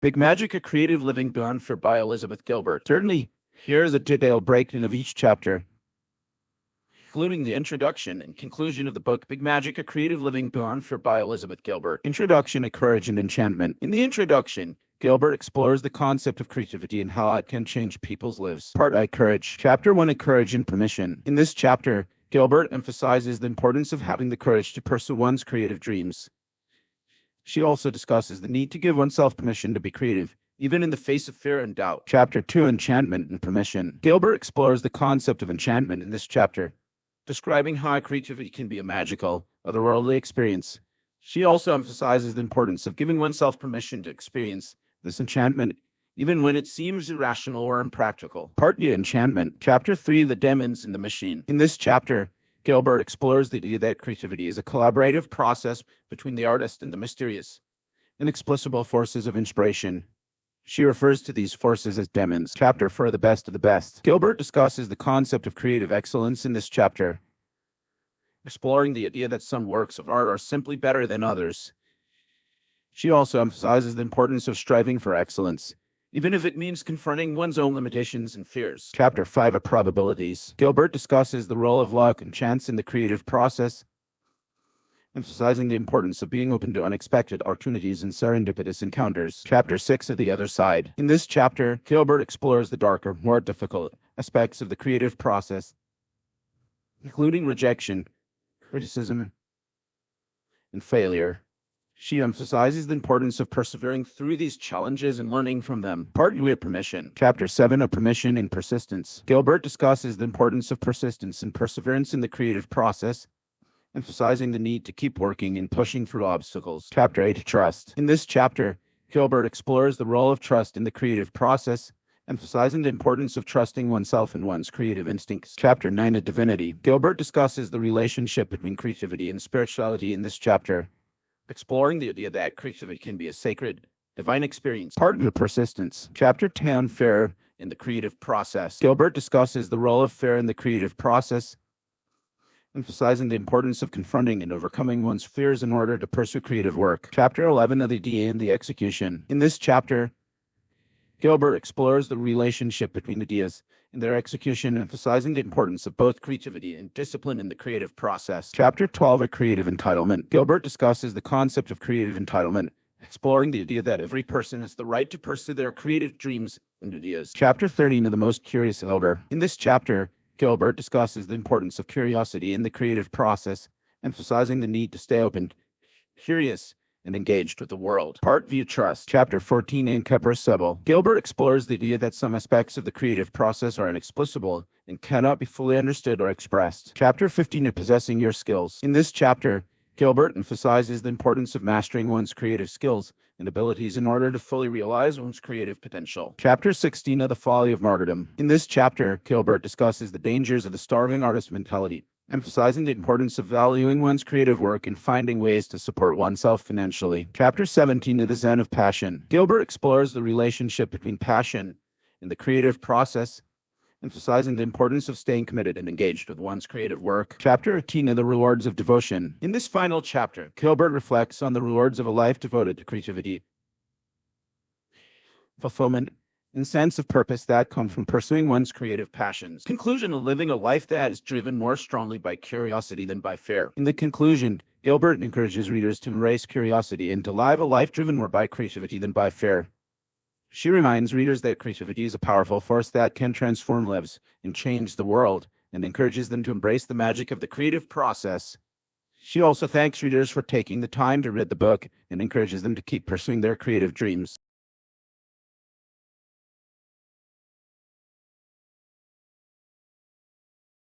Big Magic, A Creative Living Beyond Fear by Elizabeth Gilbert. Certainly, here is a detailed breakdown of each chapter, including the introduction and conclusion of the book Big Magic, A Creative Living Beyond Fear by Elizabeth Gilbert. Introduction to Courage and Enchantment. In the introduction, Gilbert explores the concept of creativity and how it can change people's lives. Part I, Courage. Chapter 1, Courage and Permission. In this chapter, Gilbert emphasizes the importance of having the courage to pursue one's creative dreams. She also discusses the need to give oneself permission to be creative, even in the face of fear and doubt. Chapter 2, Enchantment and Permission. Gilbert explores the concept of enchantment in this chapter, describing how creativity can be a magical, otherworldly experience. She also emphasizes the importance of giving oneself permission to experience this enchantment, even when it seems irrational or impractical. Part B, Enchantment. Chapter 3, The Demons in the Machine. In this chapter, Gilbert explores the idea that creativity is a collaborative process between the artist and the mysterious, inexplicable forces of inspiration. She refers to these forces as demons. Chapter 4, The Best of the Best. Gilbert discusses the concept of creative excellence in this chapter, exploring the idea that some works of art are simply better than others. She also emphasizes the importance of striving for excellence, even if it means confronting one's own limitations and fears. Chapter 5, Probabilities. Gilbert discusses the role of luck and chance in the creative process, emphasizing the importance of being open to unexpected opportunities and serendipitous encounters. Chapter 6, The Other Side. In this chapter, Gilbert explores the darker, more difficult aspects of the creative process, including rejection, criticism, and failure. She emphasizes the importance of persevering through these challenges and learning from them. Part B, Permission. Chapter 7, Permission and Persistence. Gilbert discusses the importance of persistence and perseverance in the creative process, emphasizing the need to keep working and pushing through obstacles. Chapter 8, Trust. In this chapter, Gilbert explores the role of trust in the creative process, emphasizing the importance of trusting oneself and one's creative instincts. Chapter 9, Divinity. Gilbert discusses the relationship between creativity and spirituality in this chapter, exploring the idea that creativity can be a sacred, divine experience. Part of Persistence. Chapter 10, Fear in the Creative Process. Gilbert discusses the role of fear in the creative process, emphasizing the importance of confronting and overcoming one's fears in order to pursue creative work. Chapter 11, The Idea and the Execution. In this chapter, Gilbert explores the relationship between ideas and their execution, emphasizing the importance of both creativity and discipline in the creative process. Chapter 12, Creative Entitlement. Gilbert discusses the concept of creative entitlement, exploring the idea that every person has the right to pursue their creative dreams and ideas. Chapter 13, The Most Curious Elder. In this chapter, Gilbert discusses the importance of curiosity in the creative process, emphasizing the need to stay open, curious, and engaged with the world. Part V, Trust. Chapter 14, Incomprehensible. Gilbert explores the idea that some aspects of the creative process are inexplicable and cannot be fully understood or expressed. Chapter 15, Possessing Your Skills. In this chapter, Gilbert emphasizes the importance of mastering one's creative skills and abilities in order to fully realize one's creative potential. Chapter 16, The Folly of Martyrdom. In this chapter, Gilbert discusses the dangers of the starving artist mentality, emphasizing the importance of valuing one's creative work and finding ways to support oneself financially. Chapter 17, The Zen of Passion. Gilbert explores the relationship between passion and the creative process, emphasizing the importance of staying committed and engaged with one's creative work. Chapter 18, The Rewards of Devotion. In this final chapter, Gilbert reflects on the rewards of a life devoted to creativity, fulfillment, and sense of purpose that come from pursuing one's creative passions. Conclusion, living a life that is driven more strongly by curiosity than by fear. In the conclusion, Gilbert encourages readers to embrace curiosity and to live a life driven more by creativity than by fear. She reminds readers that creativity is a powerful force that can transform lives and change the world, and encourages them to embrace the magic of the creative process. She also thanks readers for taking the time to read the book and encourages them to keep pursuing their creative dreams.